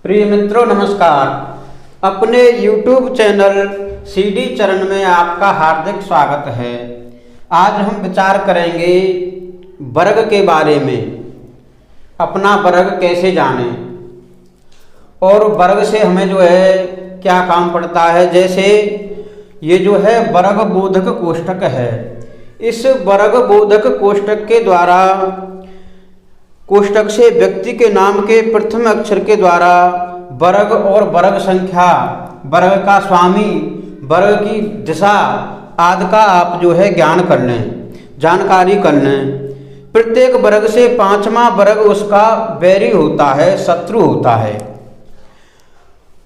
प्रिय मित्रों नमस्कार। अपने YouTube चैनल सीडी चरण में आपका हार्दिक स्वागत है। आज हम विचार करेंगे वर्ग के बारे में, अपना वर्ग कैसे जानें और वर्ग से हमें क्या काम पड़ता है। जैसे ये वर्ग बोधक कोष्ठक है। इस वर्ग बोधक कोष्ठक के द्वारा कोष्ठक से व्यक्ति के नाम के प्रथम अक्षर के द्वारा वर्ग और वर्ग संख्या, वर्ग का स्वामी, वर्ग की दिशा आदि का आप ज्ञान कर लें, जानकारी कर लें। प्रत्येक वर्ग से पांचवां वर्ग उसका बैरी होता है, शत्रु होता है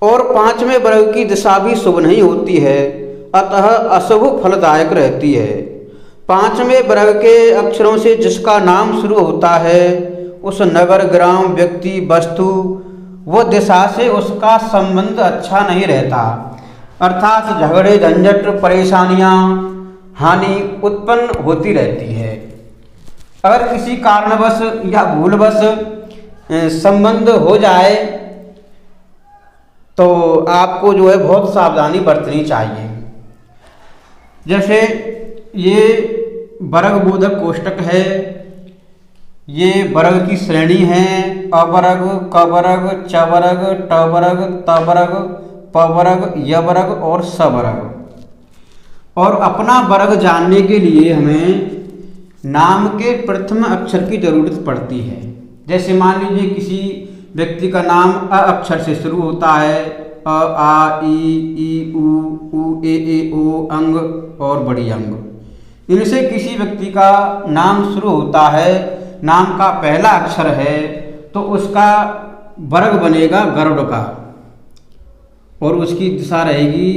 और पांचवें वर्ग की दिशा भी शुभ नहीं होती है, अतः अशुभ फलदायक रहती है। पांचवें वर्ग के अक्षरों से जिसका नाम शुरू होता है उस नगर, ग्राम, व्यक्ति, वस्तु व दिशा से उसका संबंध अच्छा नहीं रहता, अर्थात झगड़े, झंझट, परेशानियां, हानि उत्पन्न होती रहती है। अगर किसी कारणवश या भूलवश संबंध हो जाए तो आपको बहुत सावधानी बरतनी चाहिए। जैसे ये वर्ग बोधक कोष्ठक है, ये वर्ग की श्रेणी है अवर्ग, कवर्ग, चवर्ग, टवर्ग, तवर्ग, पवर्ग, यवर्ग और सवर्ग। और अपना वर्ग जानने के लिए हमें नाम के प्रथम अक्षर की जरूरत पड़ती है। जैसे मान लीजिए किसी व्यक्ति का नाम अ अक्षर से शुरू होता है, अ, आ, ई, उ, ए, ओ, अंग और बड़ी अंग। इनसे किसी व्यक्ति का नाम शुरू होता है, नाम का पहला अक्षर है, तो उसका वर्ग बनेगा गरुड़ का और उसकी दिशा रहेगी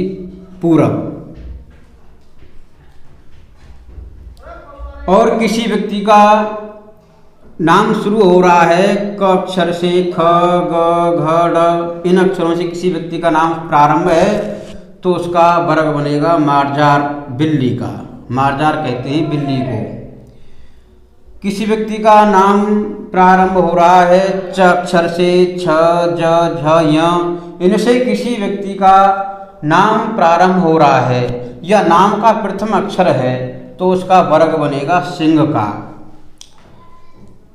पूरब। और किसी व्यक्ति का नाम शुरू हो रहा है क अक्षर से, ख, ग, घ, ड़, इन अक्षरों से किसी व्यक्ति का नाम प्रारंभ है तो उसका वर्ग बनेगा मार्जार, बिल्ली का। मार्जार कहते हैं बिल्ली को। किसी व्यक्ति का नाम प्रारंभ हो रहा है च अक्षर से, छ, ज, झ, य, इनसे किसी व्यक्ति का नाम प्रारंभ हो रहा है या नाम का प्रथम अक्षर है तो उसका वर्ग बनेगा सिंह का।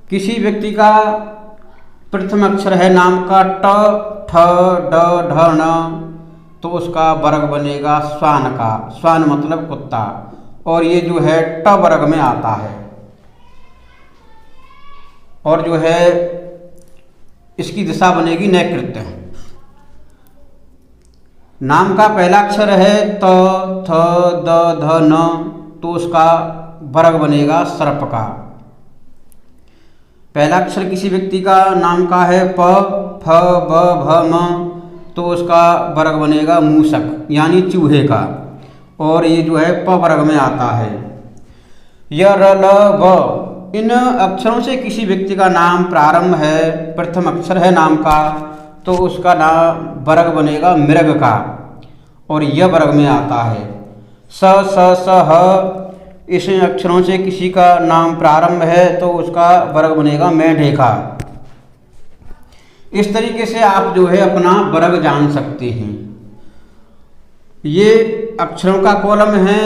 किसी व्यक्ति का प्रथम अक्षर है नाम का ट, ठ, ड, ढ, न, तो उसका वर्ग बनेगा श्वान का। श्वान मतलब कुत्ता, और ये ट वर्ग में आता है। और इसकी दिशा बनेगी नैकृत्य। नाम का पहला अक्षर है त, थ, द, ध, न, तो उसका वर्ग बनेगा सर्प का। पहला अक्षर किसी व्यक्ति का नाम का है प, फ, ब, भ, म, तो उसका वर्ग बनेगा मूषक यानी चूहे का, और ये प वर्ग में आता है। य, र, ल, व, इन अक्षरों से किसी व्यक्ति का नाम प्रारंभ है, प्रथम अक्षर है नाम का, तो उसका नाम वर्ग बनेगा मृग का और यह वर्ग में आता है। स, स, स, ह, इस अक्षरों से किसी का नाम प्रारंभ है तो उसका वर्ग बनेगा मेढे का। इस तरीके से आप अपना वर्ग जान सकते हैं। ये अक्षरों का कॉलम है,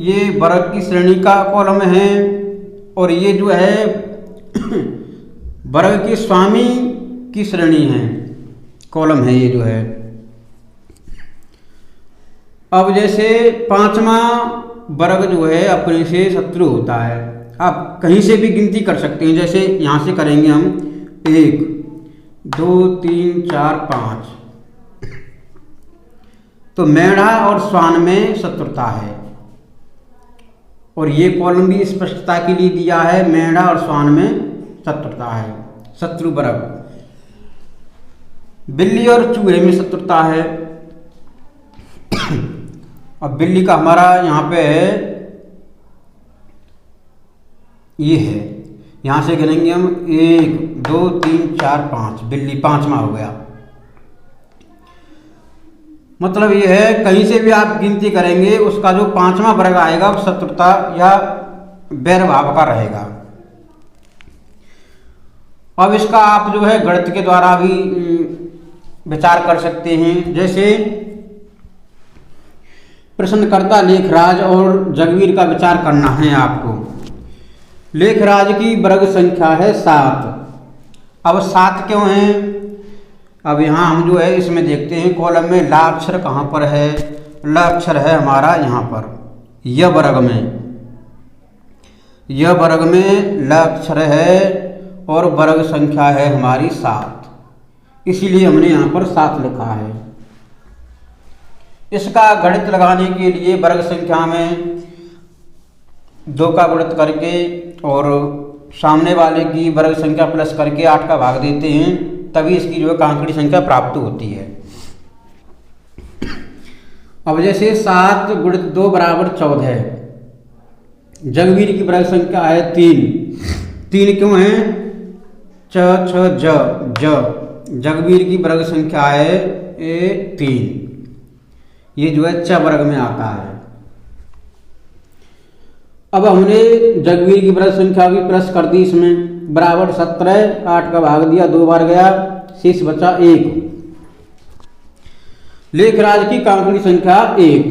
ये वर्ग की श्रेणी का कॉलम है, और ये वर्ग के स्वामी की श्रेणी है, कॉलम है ये अब जैसे पांचवा वर्ग अपने से शत्रु होता है। आप कहीं से भी गिनती कर सकते हैं। जैसे यहाँ से करेंगे हम 1, 2, 3, 4, 5, तो मेढ़ा और श्वान में शत्रुता है, और ये कॉलम भी स्पष्टता के लिए दिया है, मेढ़ा और श्वान में शत्रुता है, शत्रु वर्ग। बिल्ली और चूहे में शत्रुता है। अब बिल्ली का हमारा यहाँ पे है, ये है, यहाँ से गिनेंगे हम 1, 2, 3, 4, 5, बिल्ली पांचवा हो गया। मतलब ये है कहीं से भी आप गिनती करेंगे उसका जो पांचवा वर्ग आएगा वो शत्रुता या वैर भाव का रहेगा। अब इसका आप गणित के द्वारा भी विचार कर सकते हैं। जैसे प्रश्नकर्ता लेखराज और जगवीर का विचार करना है आपको। लेखराज की वर्ग संख्या है 7। अब 7 क्यों है? अब यहाँ हम जो है इसमें देखते हैं कॉलम में ला अक्षर कहाँ पर है। ला अक्षर है हमारा यहाँ पर य वर्ग में। य वर्ग में ला अक्षर है और वर्ग संख्या है हमारी 7, इसीलिए हमने यहाँ पर 7 लिखा है। इसका गणित लगाने के लिए वर्ग संख्या में 2 का गुणित करके और सामने वाले की वर्ग संख्या प्लस करके 8 का भाग देते हैं, तभी इसकी जो है कांकड़ी संख्या प्राप्त होती है। अब जैसे 7 × 2 = 14। जगवीर की वर्ग संख्या है 3। 3 क्यों है? च छ ज। जगवीर की वर्ग संख्या है 3। ये जो है च वर्ग में आता है। अब हमने जगवीर की वर्ग संख्या भी प्लस कर दी इसमें, बराबर 17। 8 का भाग दिया, 2 बार गया, शेष बचा 1। लेखराज की कांकड़ी संख्या 1।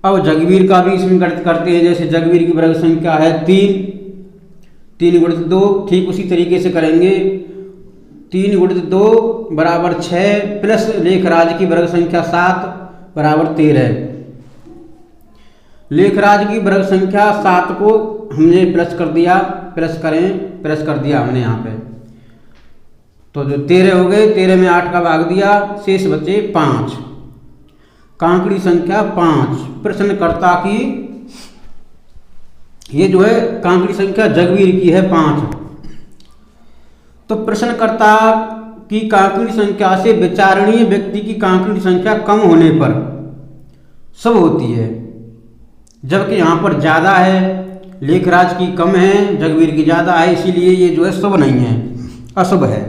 अब जगवीर का भी इसमें गणित करते हैं। जैसे जगवीर की वर्ग संख्या है 3। 3 × 2 ठीक उसी तरीके से करेंगे। 3 × 2 = 6 प्लस लेखराज की वर्ग संख्या 7 = 13। लेखराज की वर्ग संख्या 7 को हमने प्लस कर दिया, प्लस कर दिया हमने यहाँ पे, तो जो 13 हो गए। 13 में 8 का भाग दिया, शेष बचे 5। कांकड़ी संख्या 5 प्रश्नकर्ता की, ये जो है कांकड़ी संख्या जगवीर की है 5। तो प्रश्नकर्ता की कांकड़ी संख्या से विचारणीय व्यक्ति की कांकड़ी संख्या कम होने पर शुभ होती है, जबकि यहाँ पर ज़्यादा है। लेखराज की कम है, जगवीर की ज़्यादा है, इसीलिए ये जो है शुभ नहीं है, अशुभ है।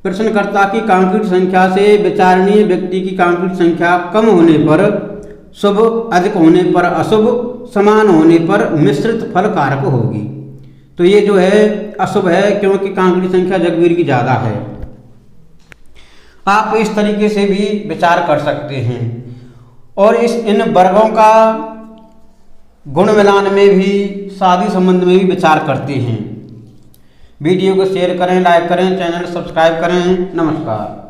प्रश्नकर्ता की कांकड़ी संख्या से विचारणीय व्यक्ति की कांकड़ी संख्या कम होने पर शुभ, अधिक होने पर अशुभ, समान होने पर मिश्रित फल कारक होगी। तो ये जो है अशुभ है, क्योंकि कांकड़ी संख्या जगवीर की ज़्यादा है। आप इस तरीके से भी विचार कर सकते हैं। और इन वर्गों का गुण मिलान में भी, शादी संबंध में भी विचार करते हैं। वीडियो को शेयर करें, लाइक करें, चैनल सब्सक्राइब करें। नमस्कार।